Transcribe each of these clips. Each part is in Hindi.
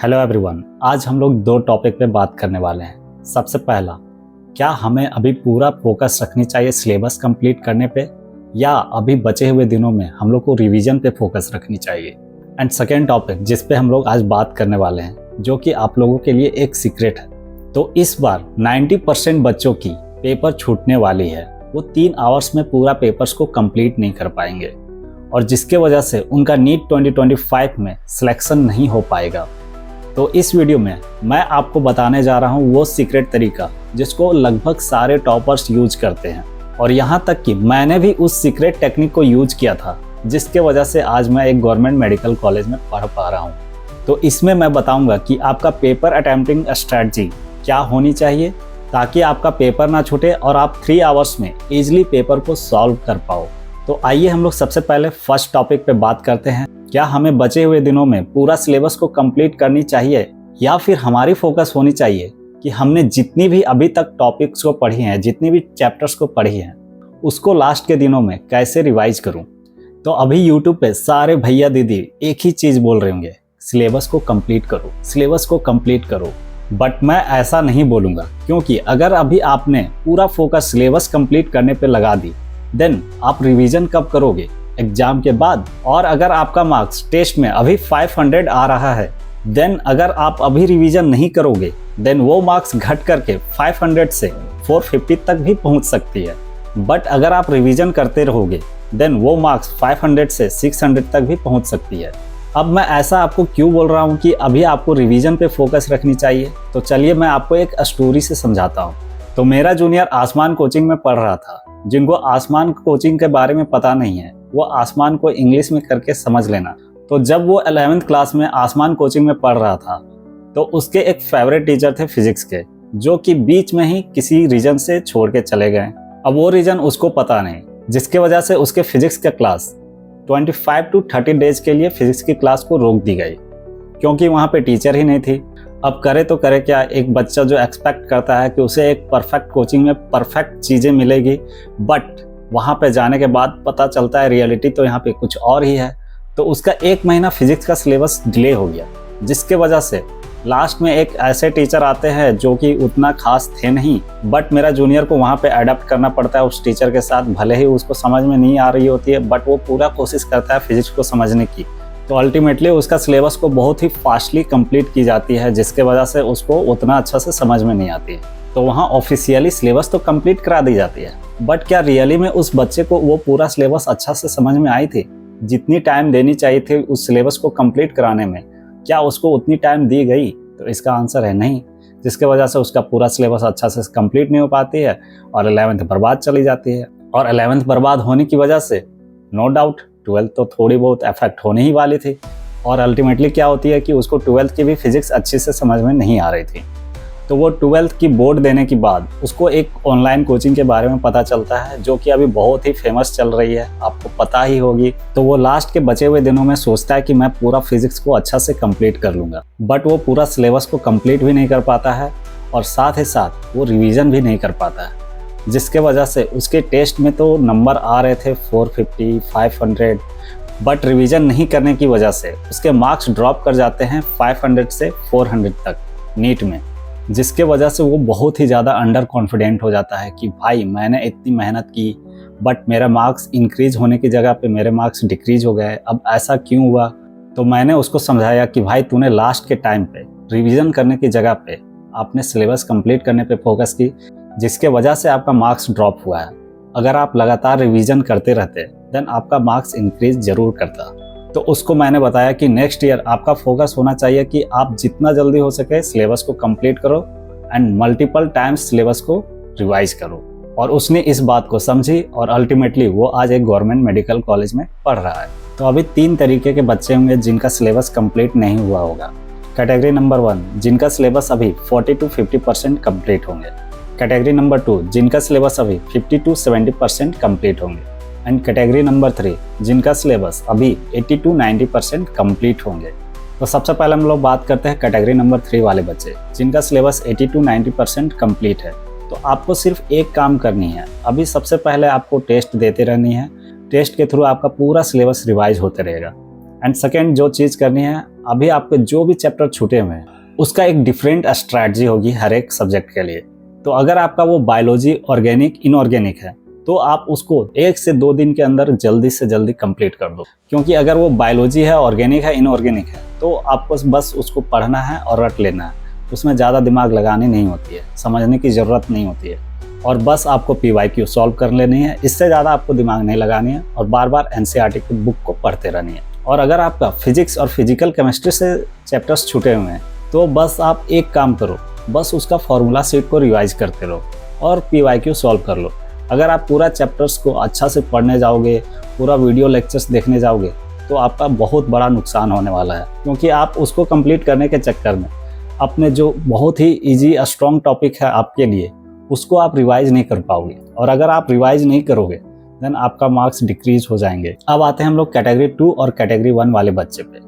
हेलो एवरीवन, आज हम लोग दो टॉपिक पे बात करने वाले हैं। सबसे पहला, क्या हमें अभी पूरा फोकस रखनी चाहिए सिलेबस कंप्लीट करने पे या अभी बचे हुए दिनों में हम लोग को रिवीजन पे फोकस रखनी चाहिए। एंड सेकेंड टॉपिक जिस पे हम लोग आज बात करने वाले हैं, जो कि आप लोगों के लिए एक सीक्रेट है। तो इस बार 90% बच्चों की पेपर छूटने वाली है। वो 3 आवर्स में पूरा पेपर्स को कंप्लीट नहीं कर पाएंगे और जिसके वजह से उनका नीट 2025 में सिलेक्शन नहीं हो पाएगा। तो इस वीडियो में मैं आपको बताने जा रहा हूँ वो सीक्रेट तरीका जिसको लगभग सारे टॉपर्स यूज करते हैं, और यहाँ तक कि मैंने भी उस सीक्रेट टेक्निक को यूज किया था, जिसके वजह से आज मैं एक गवर्नमेंट मेडिकल कॉलेज में पढ़ पा रहा हूँ। तो इसमें मैं बताऊँगा कि आपका पेपर अटेम्प्टिंग स्ट्रैटेजी क्या होनी चाहिए ताकि आपका पेपर ना छूटे और आप 3 आवर्स में ईजिली पेपर को सॉल्व कर पाओ। तो आइए हम लोग सबसे पहले फर्स्ट टॉपिक पे बात करते हैं। क्या हमें बचे हुए दिनों में पूरा सिलेबस को कंप्लीट करनी चाहिए या फिर हमारी फोकस होनी चाहिए कि हमने जितनी भी अभी तक टॉपिक्स को पढ़ी हैं, जितनी भी चैप्टर्स को पढ़ी हैं, उसको लास्ट के दिनों में कैसे रिवाइज करूं। तो अभी यूट्यूब पे सारे भैया दीदी एक ही चीज़ बोल रहे होंगे, सिलेबस को कंप्लीट करो, सिलेबस को कंप्लीट करो। बट मैं ऐसा नहीं बोलूँगा, क्योंकि अगर अभी आपने पूरा फोकस सिलेबस कंप्लीट करने पे लगा दी, देन आप रिवीजन कब करोगे? एग्जाम के बाद। और अगर आपका मार्क्स टेस्ट में अभी 500 आ रहा है, देन अगर आप अभी रिवीजन नहीं करोगे, देन वो मार्क्स घट करके 500 से 450 तक भी पहुंच सकती है। बट अगर आप रिवीजन करते रहोगे, देन वो मार्क्स 500 से 600 तक भी पहुंच सकती है। अब मैं ऐसा आपको क्यों बोल रहा हूँ कि अभी आपको रिवीजन पे फोकस रखनी चाहिए, तो चलिए मैं आपको एक स्टोरी से समझाता हूँ। तो मेरा जूनियर आसमान कोचिंग में पढ़ रहा था। जिनको आसमान कोचिंग के बारे में पता नहीं है, वो आसमान को इंग्लिश में करके समझ लेना। तो जब वो 11th क्लास में आसमान कोचिंग में पढ़ रहा था, तो उसके एक फेवरेट टीचर थे फिजिक्स के, जो कि बीच में ही किसी रीजन से छोड़ के चले गए। अब वो रीजन उसको पता नहीं, जिसके वजह से उसके फिजिक्स का क्लास 25 to 30 डेज के लिए फिजिक्स की क्लास को रोक दी गई, क्योंकि वहाँ पे टीचर ही नहीं थी। अब करे तो करे क्या, एक बच्चा जो एक्सपेक्ट करता है कि उसे एक परफेक्ट कोचिंग में परफेक्ट चीज़ें मिलेगी, बट वहाँ पे जाने के बाद पता चलता है रियलिटी तो यहाँ पे कुछ और ही है। तो उसका 1 महीना फिजिक्स का सिलेबस डिले हो गया, जिसके वजह से लास्ट में एक ऐसे टीचर आते हैं जो कि उतना खास थे नहीं, बट मेरा जूनियर को वहाँ पे अडेप्ट करना पड़ता है उस टीचर के साथ। भले ही उसको समझ में नहीं आ रही होती है, बट वो पूरा कोशिश करता है फिजिक्स को समझने की। तो अल्टीमेटली उसका सिलेबस को बहुत ही फास्टली कंप्लीट की जाती है, जिसके वजह से उसको उतना अच्छा से समझ में नहीं आती है। तो वहाँ ऑफिशियली सिलेबस तो कंप्लीट करा दी जाती है, बट क्या रियली में उस बच्चे को वो पूरा सिलेबस अच्छा से समझ में आई थी? जितनी टाइम देनी चाहिए थी उस सिलेबस को कंप्लीट कराने में, क्या उसको उतनी टाइम दी गई? तो इसका आंसर है नहीं, जिसके वजह से उसका पूरा सिलेबस अच्छा से कंप्लीट नहीं हो पाती है और 11th बर्बाद चली जाती है। और 11th बर्बाद होने की वजह से नो डाउट 12th तो थोड़ी बहुत अफेक्ट होने ही वाली थी। और अल्टीमेटली क्या होती है कि उसको 12th की भी फिजिक्स अच्छी से समझ में नहीं आ रही थी। तो वो 12th की बोर्ड देने के बाद उसको एक ऑनलाइन कोचिंग के बारे में पता चलता है, जो कि अभी बहुत ही फेमस चल रही है, आपको पता ही होगी। तो वो लास्ट के बचे हुए दिनों में सोचता है कि मैं पूरा फिजिक्स को अच्छा से कंप्लीट कर लूँगा, बट वो पूरा सिलेबस को कंप्लीट भी नहीं कर पाता है और साथ ही साथ वो रिवीजन भी नहीं कर पाता है, जिसके वजह से उसके टेस्ट में तो नंबर आ रहे थे 450, 500, बट रिवीजन नहीं करने की वजह से उसके मार्क्स ड्रॉप कर जाते हैं 500 से 400 तक नीट में, जिसके वजह से वो बहुत ही ज़्यादा अंडर कॉन्फिडेंट हो जाता है कि भाई मैंने इतनी मेहनत की, बट मेरा मार्क्स इंक्रीज होने की जगह पे मेरे मार्क्स डिक्रीज हो गए, अब ऐसा क्यों हुआ? तो मैंने उसको समझाया कि भाई तूने लास्ट के टाइम पे रिवीजन करने की जगह पे आपने सिलेबस कंप्लीट करने पे फोकस की, जिसके वजह से आपका मार्क्स ड्रॉप हुआ है। अगर आप लगातार रिवीजन करते रहते, देन आपका मार्क्स इंक्रीज जरूर करता। तो उसको मैंने बताया कि नेक्स्ट ईयर आपका फोकस होना चाहिए कि आप जितना जल्दी हो सके सिलेबस को कंप्लीट करो एंड मल्टीपल टाइम्स सिलेबस को रिवाइज करो। और उसने इस बात को समझी और अल्टीमेटली वो आज एक गवर्नमेंट मेडिकल कॉलेज में पढ़ रहा है। तो अभी 3 तरीके के बच्चे होंगे जिनका सिलेबस कंप्लीट नहीं हुआ होगा। कैटेगरी नंबर 1 जिनका सिलेबस अभी 40 to 50% कंप्लीट होंगे। कैटेगरी नंबर 2 जिनका सिलेबस अभी 50 to 70% कंप्लीट होंगे। एंड कैटेगरी नंबर 3 जिनका सिलेबस अभी 80 to 90% कंप्लीट होंगे। तो सबसे पहले हम लोग बात करते हैं कैटेगरी नंबर 3 वाले बच्चे जिनका सिलेबस 80 to 90% कंप्लीट है। तो आपको सिर्फ एक काम करनी है, अभी सबसे पहले आपको टेस्ट देते रहनी है। टेस्ट के थ्रू आपका पूरा सिलेबस रिवाइज होते रहेगा एंड सेकेंड जो चीज़ करनी है, अभी आपके जो भी चैप्टर छूटे हुए हैं उसका एक डिफरेंट स्ट्रैटेजी होगी हर एक सब्जेक्ट के लिए। तो अगर आपका वो बायोलॉजी, ऑर्गेनिक, इनऑर्गेनिक है तो आप उसको 1 से 2 दिन के अंदर जल्दी से जल्दी कंप्लीट कर दो। क्योंकि अगर वो बायोलॉजी है, ऑर्गेनिक है, इनऑर्गेनिक है तो आपको बस उसको पढ़ना है और रट लेना है। उसमें ज़्यादा दिमाग लगानी नहीं होती है, समझने की ज़रूरत नहीं होती है, और बस आपको PYQ सॉल्व कर लेनी है। इससे ज़्यादा आपको दिमाग नहीं लगानी है और बार बार NCERT की बुक को पढ़ते रहनी है। और अगर आपका फिजिक्स और फिजिकल केमिस्ट्री से चैप्टर्स छूटे हुए हैं तो बस आप एक काम करो, बस उसका फॉर्मूला शीट को रिवाइज करते रहो और PYQ सॉल्व कर लो। अगर आप पूरा चैप्टर्स को अच्छा से पढ़ने जाओगे, पूरा वीडियो लेक्चर्स देखने जाओगे तो आपका बहुत बड़ा नुकसान होने वाला है, क्योंकि आप उसको कंप्लीट करने के चक्कर में अपने जो बहुत ही इजी स्ट्रॉन्ग टॉपिक है आपके लिए उसको आप रिवाइज नहीं कर पाओगे, और अगर आप रिवाइज नहीं करोगे देन आपका मार्क्स डिक्रीज हो जाएंगे। अब आते हैं हम लोग कैटेगरी 2 और कैटेगरी 1 वाले बच्चे पे।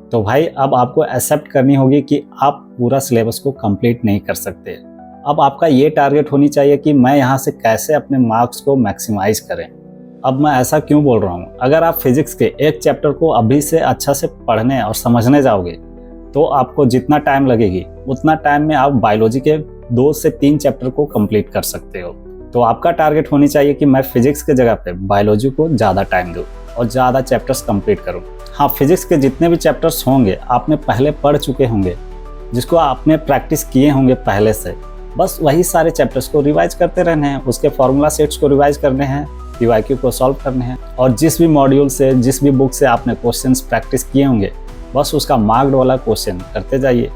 तो भाई अब आपको एक्सेप्ट करनी होगी कि आप पूरा सिलेबस को कंप्लीट नहीं कर सकते। अब आपका ये टारगेट होनी चाहिए कि मैं यहाँ से कैसे अपने मार्क्स को मैक्सिमाइज करें। अब मैं ऐसा क्यों बोल रहा हूँ, अगर आप फिजिक्स के एक चैप्टर को अभी से अच्छा से पढ़ने और समझने जाओगे तो आपको जितना टाइम लगेगी उतना टाइम में आप बायोलॉजी के 2 से 3 चैप्टर को कंप्लीट कर सकते हो। तो आपका टारगेट होनी चाहिए कि मैं फिजिक्स के जगह पे बायोलॉजी को ज़्यादा टाइम दूँ और ज़्यादा चैप्टर्स कंप्लीट करूँ। हाँ, फिजिक्स के जितने भी चैप्टर्स होंगे आपने पहले पढ़ चुके होंगे, जिसको आपने प्रैक्टिस किए होंगे पहले से, बस वही सारे चैप्टर्स को रिवाइज करते रहने हैं, उसके फॉर्मूला सेट्स को रिवाइज करने हैं, PYQ को सॉल्व करने हैं, और जिस भी मॉड्यूल से, जिस भी बुक से आपने क्वेश्चंस प्रैक्टिस किए होंगे बस उसका मार्क्ड वाला क्वेश्चन करते जाइए।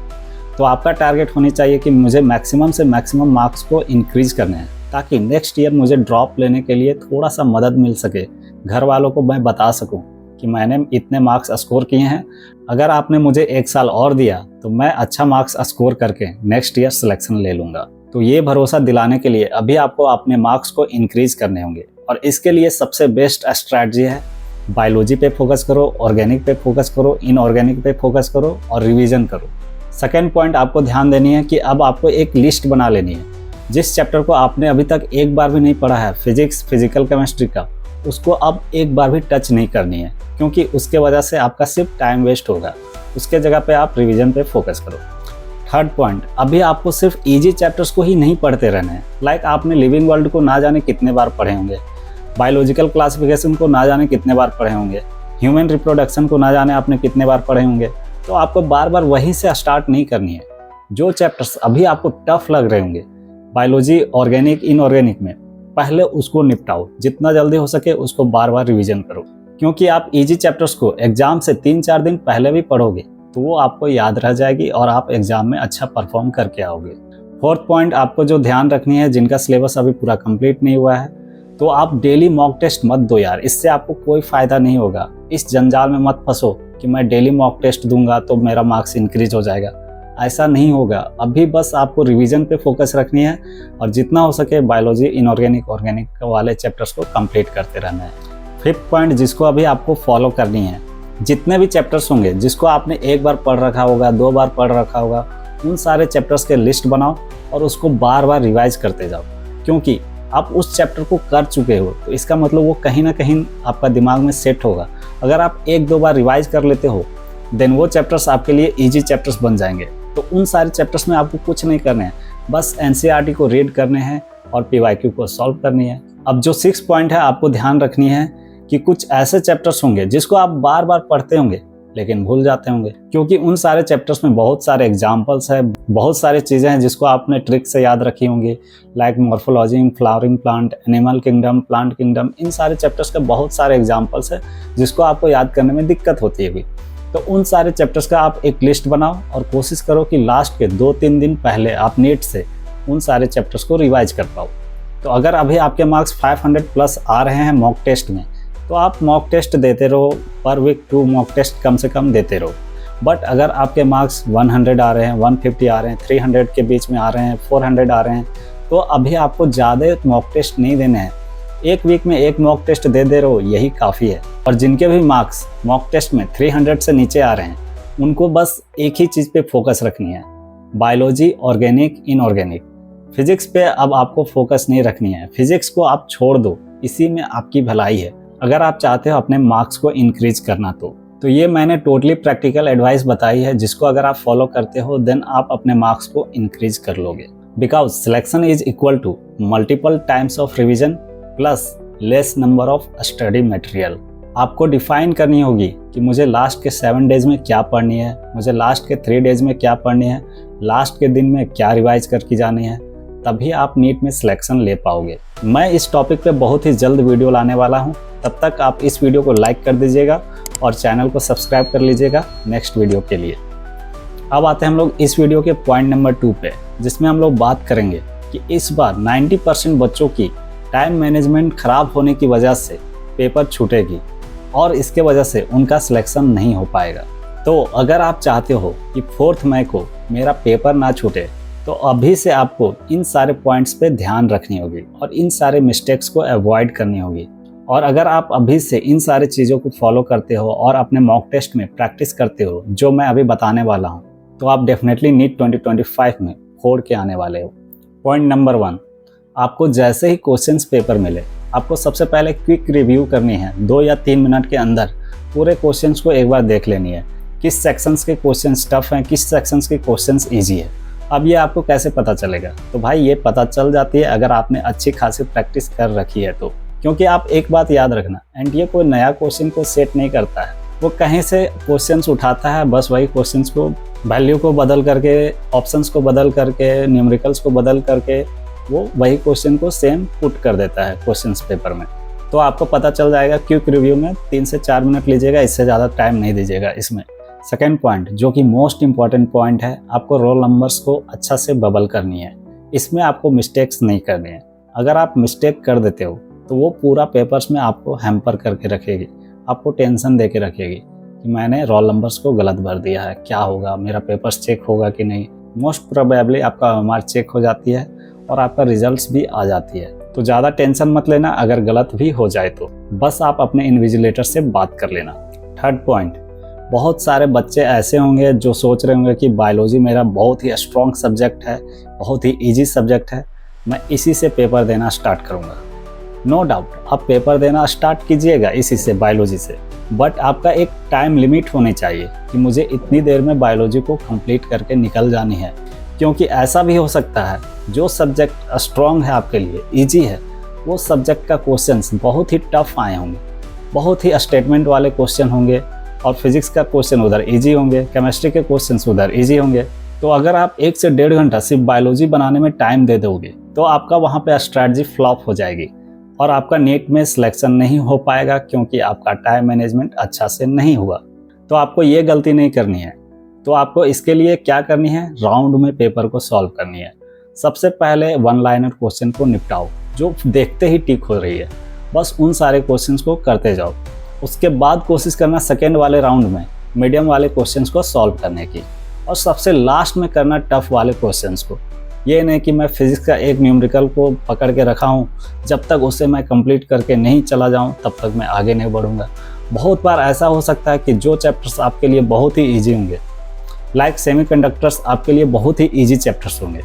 तो आपका टारगेट होनी चाहिए कि मुझे मैक्सिमम से मैक्सिमम मार्क्स को इंक्रीज करने हैं, ताकि नेक्स्ट ईयर मुझे ड्रॉप लेने के लिए थोड़ा सा मदद मिल सके। घर वालों को मैं बता सकूं कि मैंने इतने मार्क्स स्कोर किए हैं, अगर आपने मुझे 1 साल और दिया तो मैं अच्छा मार्क्स स्कोर करके नेक्स्ट ईयर सिलेक्शन ले लूँगा। तो ये भरोसा दिलाने के लिए अभी आपको अपने मार्क्स को इंक्रीज करने होंगे, और इसके लिए सबसे बेस्ट स्ट्रैटेजी है बायोलॉजी पे फोकस करो, ऑर्गेनिक पे फोकस करो, इनऑर्गेनिक पे फोकस करो और रिवीजन करो। सेकेंड पॉइंट आपको ध्यान देनी है कि अब आपको एक लिस्ट बना लेनी है। जिस चैप्टर को आपने अभी तक एक बार भी नहीं पढ़ा है, फिजिक्स, फिजिकल केमिस्ट्री का, उसको अब एक बार भी टच नहीं करनी है, क्योंकि उसके वजह से आपका सिर्फ टाइम वेस्ट होगा। उसके जगह पे आप रिवीजन पे फोकस करो। थर्ड पॉइंट, अभी आपको सिर्फ इजी चैप्टर्स को ही नहीं पढ़ते रहना है। लाइक आपने लिविंग वर्ल्ड को ना जाने कितने बार पढ़े होंगे, बायोलॉजिकल क्लासिफिकेशन को ना जाने कितने बार पढ़े होंगे, ह्यूमन रिप्रोडक्शन को ना जाने आपने कितने बार पढ़े होंगे। तो आपको बार बार वहीं से स्टार्ट नहीं करनी है। जो चैप्टर्स अभी आपको टफ लग रहे होंगे बायोलॉजी, ऑर्गेनिक, इनऑर्गेनिक में, पहले उसको निपटाओ। जितना जल्दी हो सके उसको बार बार रिवीजन करो, क्योंकि आप इजी चैप्टर्स को एग्जाम से 3-4 दिन पहले भी पढ़ोगे तो वो आपको याद रह जाएगी और आप एग्जाम में अच्छा परफॉर्म करके आओगे। फोर्थ पॉइंट आपको जो ध्यान रखनी है, जिनका सिलेबस अभी पूरा कंप्लीट नहीं हुआ है, तो आप डेली मॉक टेस्ट मत दो यार, इससे आपको कोई फायदा नहीं होगा। इस जंजाल में मत फंसो कि मैं डेली मॉक टेस्ट दूंगा तो मेरा मार्क्स इंक्रीज हो जाएगा। ऐसा नहीं होगा। अभी बस आपको रिवीजन पे फोकस रखनी है और जितना हो सके बायोलॉजी, इनऑर्गेनिक, ऑर्गेनिक वाले चैप्टर्स को कंप्लीट करते रहना है। फिफ्थ पॉइंट जिसको अभी आपको फॉलो करनी है, जितने भी चैप्टर्स होंगे जिसको आपने एक बार पढ़ रखा होगा, 2 बार पढ़ रखा होगा, उन सारे चैप्टर्स के लिस्ट बनाओ और उसको बार बार रिवाइज करते जाओ। क्योंकि आप उस चैप्टर को कर चुके हो तो इसका मतलब वो कहीं ना कहीं आपका दिमाग में सेट होगा। अगर आप 1-2 बार रिवाइज कर लेते हो देन वो चैप्टर्स आपके लिए ईजी चैप्टर्स बन जाएंगे। तो उन सारे चैप्टर्स में आपको कुछ नहीं करना है, बस NCERT को रीड करने हैं और PYQ को सॉल्व करनी है। अब जो 6 पॉइंट है आपको ध्यान रखनी है कि कुछ ऐसे चैप्टर्स होंगे जिसको आप बार बार पढ़ते होंगे लेकिन भूल जाते होंगे, क्योंकि उन सारे चैप्टर्स में बहुत सारे एग्जाम्पल्स है, बहुत सारी चीज़ें हैं जिसको आपने ट्रिक से याद रखी होंगी, like morphology, flowering plant, animal kingdom, plant kingdom. इन सारे चैप्टर्स के बहुत सारे एग्जाम्पल्स है जिसको आपको याद करने में दिक्कत होती है। तो उन सारे चैप्टर्स का आप एक लिस्ट बनाओ और कोशिश करो कि लास्ट के 2-3 दिन पहले आप नेट से उन सारे चैप्टर्स को रिवाइज कर पाओ। तो अगर अभी आपके मार्क्स 500 प्लस आ रहे हैं मॉक टेस्ट में, तो आप मॉक टेस्ट देते रहो, पर वीक 2 मॉक टेस्ट कम से कम देते रहो। बट अगर आपके मार्क्स 100 आ रहे हैं, 150 आ रहे हैं, 300 के बीच में आ रहे हैं, 400 आ रहे हैं, तो अभी आपको ज़्यादा मॉक टेस्ट नहीं देने हैं। 1 वीक में 1 मॉक टेस्ट दे रहो, यही काफ़ी है। और जिनके भी मार्क्स मॉक टेस्ट में 300 से नीचे आ रहे हैं, उनको बस एक ही चीज़ पे फोकस रखनी है, बायोलॉजी, ऑर्गेनिक, इनऑर्गेनिक। फिजिक्स पे अब आपको फोकस नहीं रखनी है, फिजिक्स को आप छोड़ दो, इसी में आपकी भलाई है। अगर आप चाहते हो अपने मार्क्स को इंक्रीज करना तो तो ये मैंने टोटली प्रैक्टिकल एडवाइस बताई है, जिसको अगर आप फॉलो करते हो देन आप अपने मार्क्स को इंक्रीज कर लोगे। Because selection is equal to multiple times of revision plus less number of study material. आपको डिफाइन करनी होगी कि मुझे लास्ट के 7 डेज में क्या पढ़नी है, मुझे लास्ट के 3 डेज में क्या पढ़नी है, लास्ट के दिन में क्या रिवाइज करके जानी है, तभी आप नीट में सिलेक्शन ले पाओगे। मैं इस टॉपिक पे बहुत ही जल्द वीडियो लाने वाला हूँ। तब तक आप इस वीडियो को लाइक कर दीजिएगा और चैनल को सब्सक्राइब कर लीजिएगा नेक्स्ट वीडियो के लिए। अब आते हैं हम लोग इस वीडियो के पॉइंट नंबर 2 पे, जिसमें हम लोग बात करेंगे कि इस बार 90% बच्चों की टाइम मैनेजमेंट खराब होने की वजह से पेपर छूटेगी और इसके वजह से उनका सिलेक्शन नहीं हो पाएगा। तो अगर आप चाहते हो कि 4 मई को मेरा पेपर ना छूटे, तो अभी से आपको इन सारे पॉइंट्स पे ध्यान रखनी होगी और इन सारे मिस्टेक्स को अवॉइड करनी होगी। और अगर आप अभी से इन सारी चीज़ों को फॉलो करते हो और अपने मॉक टेस्ट में प्रैक्टिस करते हो जो मैं अभी बताने वाला हूँ, तो आप डेफिनेटली नीट 2025 में फोड़ के आने वाले हो। पॉइंट नंबर 1, आपको जैसे ही क्वेश्चंस पेपर मिले, आपको सबसे पहले क्विक रिव्यू करनी है। 2 या 3 मिनट के अंदर पूरे क्वेश्चंस को एक बार देख लेनी है, किस सेक्शंस के क्वेश्चंस टफ हैं, किस सेक्शंस के क्वेश्चंस ईजी है। अब ये आपको कैसे पता चलेगा? तो भाई ये पता चल जाती है अगर आपने अच्छी खासी प्रैक्टिस कर रखी है तो। क्योंकि आप एक बात याद रखना, एनटीए कोई नया क्वेश्चन को सेट नहीं करता है, वो कहीं से क्वेश्चंस उठाता है, बस वही क्वेश्चंस को वैल्यू को बदल करके, ऑप्शंस को बदल करके, न्यूमेरिकल्स को बदल करके वो वही क्वेश्चन को सेम पुट कर देता है क्वेश्चंस पेपर में। तो आपको पता चल जाएगा। क्विक रिव्यू में 3 से 4 मिनट लीजिएगा, इससे ज़्यादा टाइम नहीं दीजिएगा इसमें। सेकेंड पॉइंट, जो कि मोस्ट इंपॉर्टेंट पॉइंट है, आपको रोल नंबर्स को अच्छा से बबल करनी है। इसमें आपको मिस्टेक्स नहीं करनी है। अगर आप मिस्टेक कर देते हो तो वो पूरा पेपर्स में आपको हैम्पर करके रखेगी, आपको टेंशन दे के रखेगी कि मैंने रोल नंबर्स को गलत भर दिया है, क्या होगा, मेरा पेपर्स चेक होगा कि नहीं। मोस्ट प्रोबेबली आपका मार्क चेक हो जाती है और आपका रिजल्ट्स भी आ जाती है। तो ज़्यादा टेंशन मत लेना अगर गलत भी हो जाए तो, बस आप अपने इन्विजिलेटर से बात कर लेना। थर्ड पॉइंट, बहुत सारे बच्चे ऐसे होंगे जो सोच रहे होंगे कि बायोलॉजी मेरा बहुत ही स्ट्रॉन्ग सब्जेक्ट है, बहुत ही ईजी सब्जेक्ट है, मैं इसी से पेपर देना स्टार्ट करूँगा। नो डाउट आप पेपर देना स्टार्ट कीजिएगा इसी से, बायोलॉजी से, बट आपका एक टाइम लिमिट होनी चाहिए कि मुझे इतनी देर में बायोलॉजी को कंप्लीट करके निकल जानी है। क्योंकि ऐसा भी हो सकता है जो सब्जेक्ट स्ट्रॉन्ग है आपके लिए, इजी है, वो सब्जेक्ट का क्वेश्चंस बहुत ही टफ आए होंगे, बहुत ही स्टेटमेंट वाले क्वेश्चन होंगे, और फिजिक्स का क्वेश्चन उधर इजी होंगे, केमिस्ट्री के क्वेश्चंस उधर इजी होंगे। तो अगर आप 1 से 1.5 घंटा सिर्फ बायोलॉजी बनाने में टाइम दे दोगे तो आपका वहाँ पे स्ट्रैटेजी फ्लॉप हो जाएगी और आपका नीट में सिलेक्शन नहीं हो पाएगा, क्योंकि आपका टाइम मैनेजमेंट अच्छा से नहीं हुआ। तो आपको ये गलती नहीं करनी है। तो आपको इसके लिए क्या करनी है, राउंड में पेपर को सॉल्व करनी है। सबसे पहले 1 लाइनर क्वेश्चन को निपटाओ जो देखते ही टिक हो रही है, बस उन सारे क्वेश्चंस को करते जाओ। उसके बाद कोशिश करना सेकेंड वाले राउंड में मीडियम वाले क्वेश्चंस को सॉल्व करने की, और सबसे लास्ट में करना टफ वाले क्वेश्चंस को। ये नहीं कि मैं फिजिक्स का एक न्यूमेरिकल को पकड़ के रखा हूँ, जब तक उसे मैं कंप्लीट करके नहीं चला जाऊँ तब तक मैं आगे नहीं बढ़ूँगा। बहुत बार ऐसा हो सकता है कि जो चैप्टर्स आपके लिए बहुत ही ईजी होंगे, लाइक सेमीकंडक्टर्स आपके लिए बहुत ही ईजी चैप्टर्स होंगे,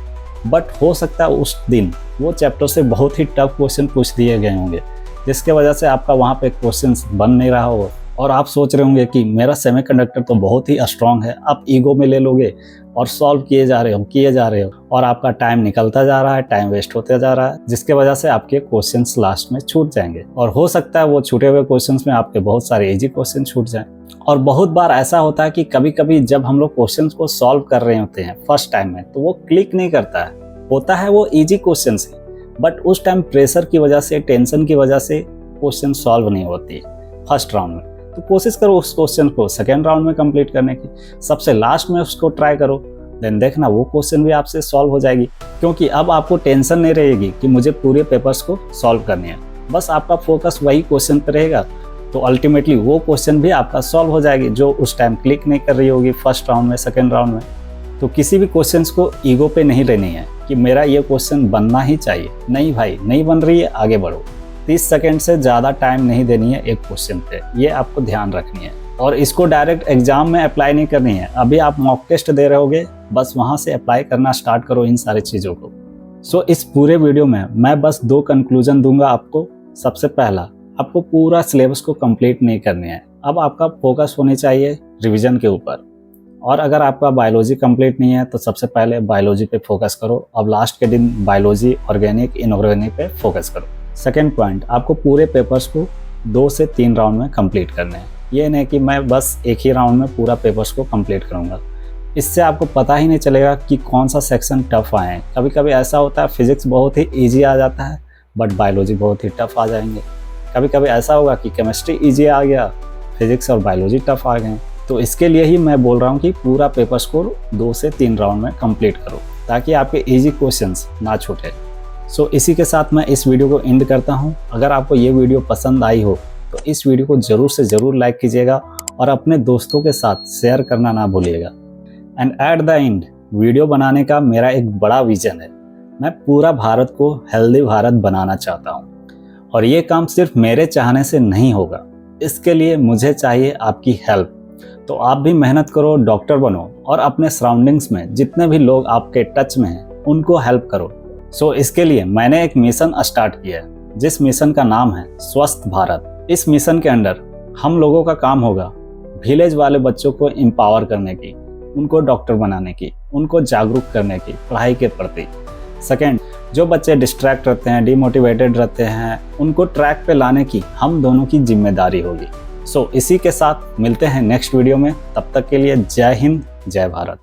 बट हो सकता है उस दिन वो चैप्टर से बहुत ही टफ क्वेश्चन पूछ दिए गए होंगे, जिसके वजह से आपका वहाँ पे क्वेश्चन बन नहीं रहा हो और आप सोच रहे होंगे कि मेरा सेमीकंडक्टर तो बहुत ही स्ट्रॉन्ग है। आप ईगो में ले लोगे और सॉल्व किए जा रहे हो और आपका टाइम निकलता जा रहा है, टाइम वेस्ट होते जा रहा है, जिसके वजह से आपके क्वेश्चंस लास्ट में छूट जाएंगे। और हो सकता है वो छूटे हुए क्वेश्चंस में आपके बहुत सारे इजी क्वेश्चन छूट जाएं। और बहुत बार ऐसा होता है कि कभी कभी जब हम लोग क्वेश्चंस को सॉल्व कर रहे होते हैं फर्स्ट टाइम में, तो वो क्लिक नहीं करता है, होता है वो ईजी क्वेश्चन से, बट उस टाइम प्रेशर की वजह से, टेंशन की वजह से क्वेश्चन सॉल्व नहीं होती फर्स्ट राउंड में। तो कोशिश करो उस क्वेश्चन को सेकेंड राउंड में कंप्लीट करने की, सबसे लास्ट में उसको ट्राई करो, देन देखना वो क्वेश्चन भी आपसे सॉल्व हो जाएगी। क्योंकि अब आपको टेंशन नहीं रहेगी कि मुझे पूरे पेपर्स को सॉल्व करनी है, बस आपका फोकस वही क्वेश्चन पर रहेगा। तो अल्टीमेटली वो क्वेश्चन भी आपका सॉल्व हो जाएगी जो उस टाइम क्लिक नहीं कर रही होगी फर्स्ट राउंड में, सेकेंड राउंड में। तो किसी भी क्वेश्चन को ईगो पे नहीं लेनी है कि मेरा ये क्वेश्चन बनना ही चाहिए। नहीं भाई, नहीं बन रही है, आगे बढ़ो। 30 सेकेंड से ज़्यादा टाइम नहीं देनी है एक क्वेश्चन पे, ये आपको ध्यान रखनी है। और इसको डायरेक्ट एग्जाम में अप्लाई नहीं करनी है। अभी आप मॉक टेस्ट दे रहे होगे, बस वहाँ से अप्लाई करना स्टार्ट करो इन सारी चीज़ों को। सो इस पूरे वीडियो में मैं बस 2 कंक्लूजन दूंगा आपको। सबसे पहला, आपको पूरा सिलेबस को कंप्लीट नहीं करना है, अब आपका फोकस होनी चाहिए रिवीजन के ऊपर। और अगर आपका बायोलॉजी कंप्लीट नहीं है तो सबसे पहले बायोलॉजी पे फोकस करो। अब लास्ट के दिन बायोलॉजी, ऑर्गेनिक, इनऑर्गेनिक पे फोकस करो। सेकेंड पॉइंट, आपको पूरे पेपर्स को 2 से 3 राउंड में कंप्लीट करने हैं। ये नहीं कि मैं बस एक ही राउंड में पूरा पेपर्स को कंप्लीट करूँगा। इससे आपको पता ही नहीं चलेगा कि कौन सा सेक्शन टफ आए हैं। कभी कभी ऐसा होता है फिजिक्स बहुत ही ईजी आ जाता है बट बायोलॉजी बहुत ही टफ आ जाएंगे। कभी कभी ऐसा होगा कि केमिस्ट्री ईजी आ गया, फिजिक्स और बायोलॉजी टफ आ गए। तो इसके लिए ही मैं बोल रहा हूँ कि पूरा पेपर्स को 2 से 3 राउंड में कंप्लीट करो ताकि आपके ईजी क्वेश्चंस ना छूटे। सो इसी के साथ मैं इस वीडियो को एंड करता हूँ। अगर आपको ये वीडियो पसंद आई हो तो इस वीडियो को ज़रूर से ज़रूर लाइक कीजिएगा और अपने दोस्तों के साथ शेयर करना ना भूलिएगा। And at the end, video बनाने का मेरा एक बड़ा विजन है। मैं पूरा भारत को हेल्दी भारत बनाना चाहता हूँ और ये काम सिर्फ मेरे चाहने से नहीं होगा। इसके लिए मुझे चाहिए आपकी हेल्प। तो आप भी मेहनत करो, डॉक्टर बनो और अपने सराउंडिंग्स में जितने भी लोग आपके टच में हैं उनको हेल्प करो। सो इसके लिए मैंने एक मिशन स्टार्ट किया है जिस मिशन का नाम है स्वस्थ भारत। इस मिशन के अंडर हम लोगों का काम होगा विलेज वाले बच्चों को एम्पावर करने की, उनको डॉक्टर बनाने की, उनको जागरूक करने की पढ़ाई के प्रति। सेकेंड, जो बच्चे डिस्ट्रैक्ट रहते हैं, डिमोटिवेटेड रहते हैं, उनको ट्रैक पे लाने की हम दोनों की जिम्मेदारी होगी। सो इसी के साथ मिलते हैं नेक्स्ट वीडियो में। तब तक के लिए जय हिंद, जय भारत।